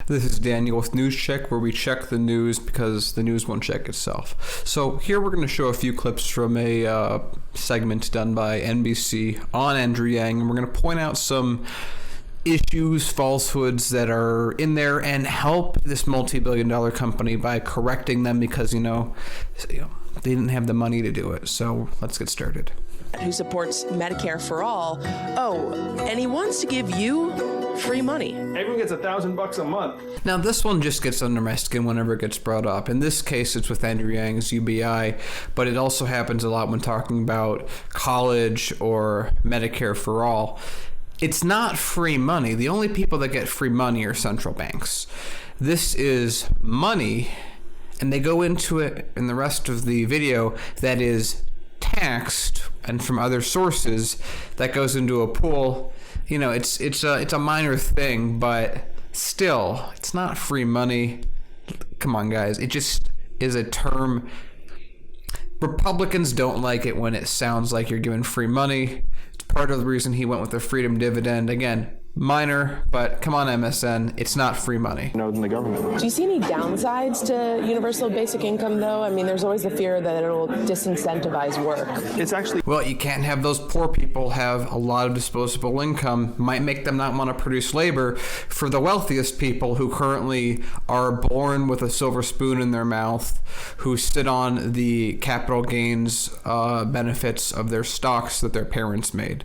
This is Daniel with News Check, where we check the news because the news won't check itself. So here we're going to show a few clips from a segment done by NBC on Andrew Yang, and we're going to point out some issues, falsehoods that are in there and help this multi-billion-dollar company by correcting them because, you know, they didn't have the money to do it. So let's get started. Who supports Medicare for all. Oh, and he wants to give you free money. Everyone gets $1,000 a month. Now, this one just gets under my skin whenever it gets brought up. In this case, it's with Andrew Yang's UBI, but it also happens a lot when talking about college or Medicare for all. It's not free money. The only people that get free money are central banks. This is money, and they go into it in the rest of the video that is taxed and from other sources that goes into a pool. You know, it's a minor thing, but still, it's not free money. Come on, guys. It just is a term. Republicans don't like it when it sounds like you're giving free money. It's part of the reason he went with the freedom dividend. Again, minor, but come on, MSN, it's not free money. No, than the government. Do you see any downsides to universal basic income, though? I mean, there's always the fear that it'll disincentivize work. It's actually... Well, you can't have those poor people have a lot of disposable income. Might make them not want to produce labor. For the wealthiest people who currently are born with a silver spoon in their mouth, who sit on the capital gains benefits of their stocks that their parents made.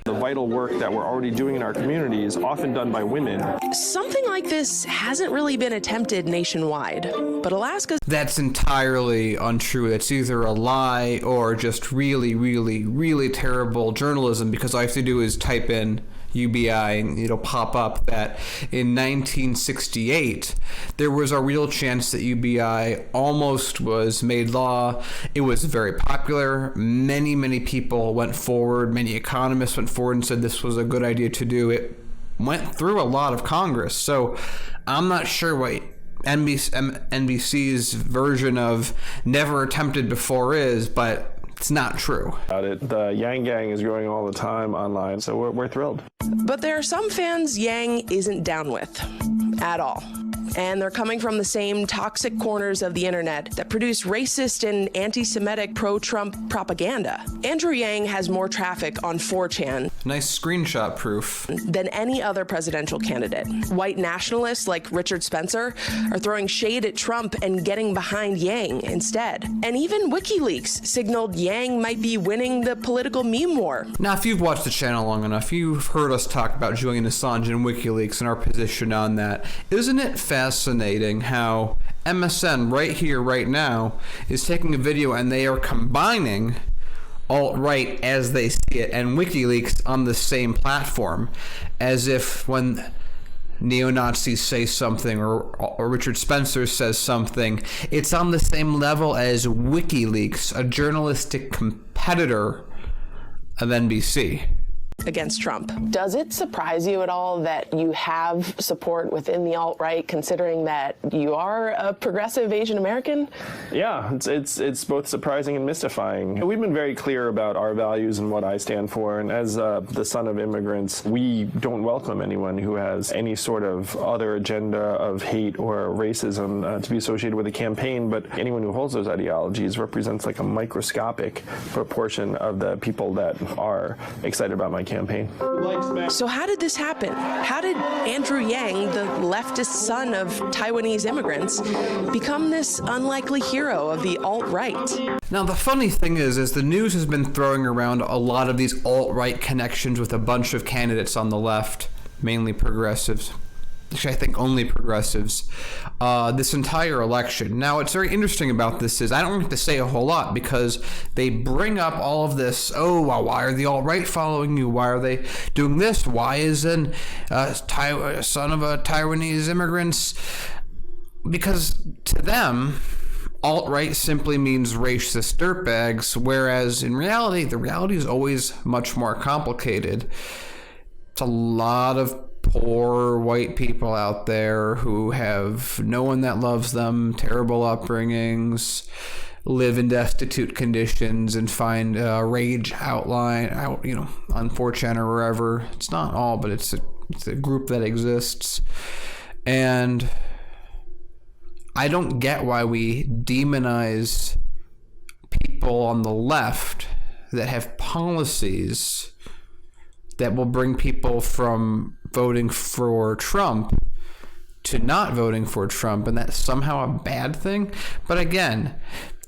The vital work that we're already doing in our community is often done by women. Something like this hasn't really been attempted nationwide, but Alaska... That's entirely untrue. It's either a lie or just really, really, really terrible journalism, because all you have to do is type in UBI and it'll pop up that in 1968 there was a real chance that UBI almost was made law. It was very popular. Many people went forward. Many economists went forward and said this was a good idea to do. It went through a lot of Congress. So I'm not sure what NBC's version of never attempted before is, but it's not true. The Yang Gang is growing all the time online, so we're thrilled. But there are some fans Yang isn't down with at all. And they're coming from the same toxic corners of the internet that produce racist and anti-Semitic pro-Trump propaganda. Andrew Yang has more traffic on 4chan. Nice screenshot proof. Than any other presidential candidate. White nationalists like Richard Spencer are throwing shade at Trump and getting behind Yang instead. And even WikiLeaks signaled Yang might be winning the political meme war. Now, if you've watched the channel long enough, you've heard us talk about Julian Assange and WikiLeaks and our position on that. Isn't it fascinating how MSN right here, right now, is taking a video and they are combining alt-right as they see it and WikiLeaks on the same platform, as if when neo-Nazis say something or Richard Spencer says something, it's on the same level as WikiLeaks, a journalistic competitor of NBC. Against Trump. Does it surprise you at all that you have support within the alt-right, considering that you are a progressive Asian American? Yeah, it's both surprising and mystifying. We've been very clear about our values and what I stand for, and as the son of immigrants, we don't welcome anyone who has any sort of other agenda of hate or racism to be associated with a campaign, but anyone who holds those ideologies represents like a microscopic proportion of the people that are excited about my campaign. So how did this happen? How did Andrew Yang, the leftist son of Taiwanese immigrants, become this unlikely hero of the alt-right? Now, the funny thing is the news has been throwing around a lot of these alt-right connections with a bunch of candidates on the left, mainly progressives. Actually, I think only progressives, this entire election. Now, what's very interesting about this is I don't have to say a whole lot because they bring up all of this. Oh, well, why are the alt-right following you? Why are they doing this? Why isn't son of a Taiwanese immigrants? Because to them, alt-right simply means racist dirtbags, whereas in reality, the reality is always much more complicated. It's a lot of poor white people out there who have no one that loves them, terrible upbringings, live in destitute conditions, and find rage out, on 4chan or wherever. It's not all, but it's a group that exists. And I don't get why we demonize people on the left that have policies that will bring people from voting for Trump to not voting for Trump, and that's somehow a bad thing. But again,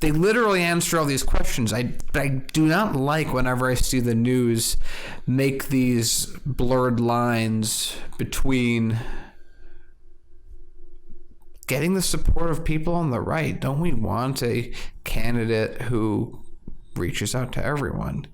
they literally answer all these questions. I do not like whenever I see the news make these blurred lines between getting the support of people on the right. Don't we want a candidate who reaches out to everyone?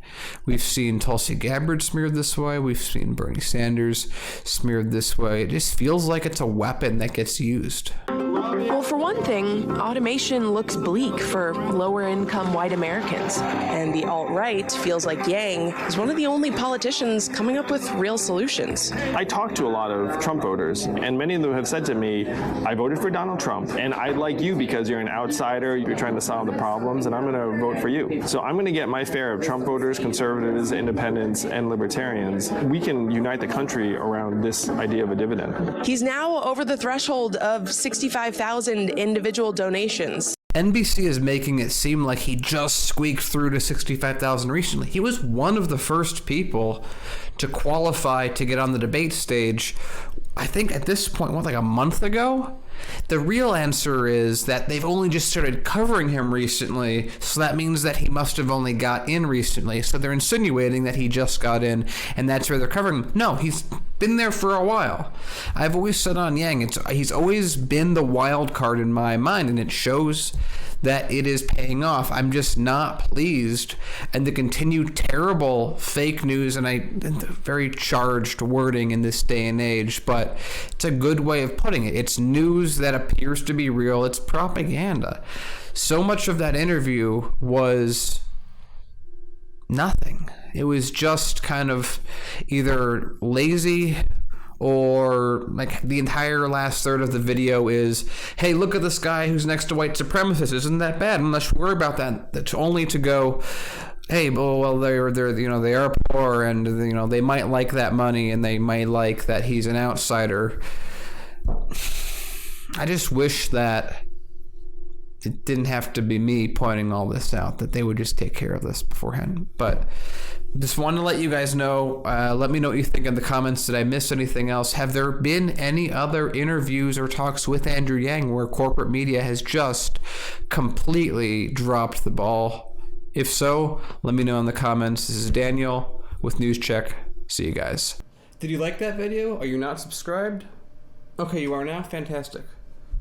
We've seen Tulsi Gabbard smeared this way. We've seen Bernie Sanders smeared this way. It just feels like it's a weapon that gets used. Well, for one thing, automation looks bleak for lower-income white Americans. And the alt-right feels like Yang is one of the only politicians coming up with real solutions. I talked to a lot of Trump voters, and many of them have said to me, I voted for Donald Trump, and I like you because you're an outsider, you're trying to solve the problems, and I'm going to vote for you. So I'm going to get my fair of Trump voters, conservatives, independents, and libertarians. We can unite the country around this idea of a dividend. He's now over the threshold of 65,000 individual donations. NBC is making it seem like he just squeaked through to 65,000 recently. He was one of the first people to qualify to get on the debate stage, I think at this point, like a month ago? The real answer is that they've only just started covering him recently, so that means that he must have only got in recently. So they're insinuating that he just got in, and that's where they're covering him. No, he's been there for a while. I've always said on Yang, he's always been the wild card in my mind, and it shows that it is paying off. I'm just not pleased, and the continued terrible fake news and very charged wording in this day and age, but it's a good way of putting it. It's news that appears to be real. It's propaganda. So much of that interview was nothing. It was just kind of either lazy, or like the entire last third of the video is, hey, look at this guy who's next to white supremacists. Isn't that bad? Unless you worry about that. That's only to go, hey, well, they're they are poor, and they might like that money, and they might like that he's an outsider. I just wish that it didn't have to be me pointing all this out, that they would just take care of this beforehand. But just wanted to let you guys know. Let me know what you think in the comments. Did I miss anything else? Have there been any other interviews or talks with Andrew Yang where corporate media has just completely dropped the ball? If so, let me know in the comments. This is Daniel with News Check. See you guys. Did you like that video? Are you not subscribed? Okay, you are now? Fantastic.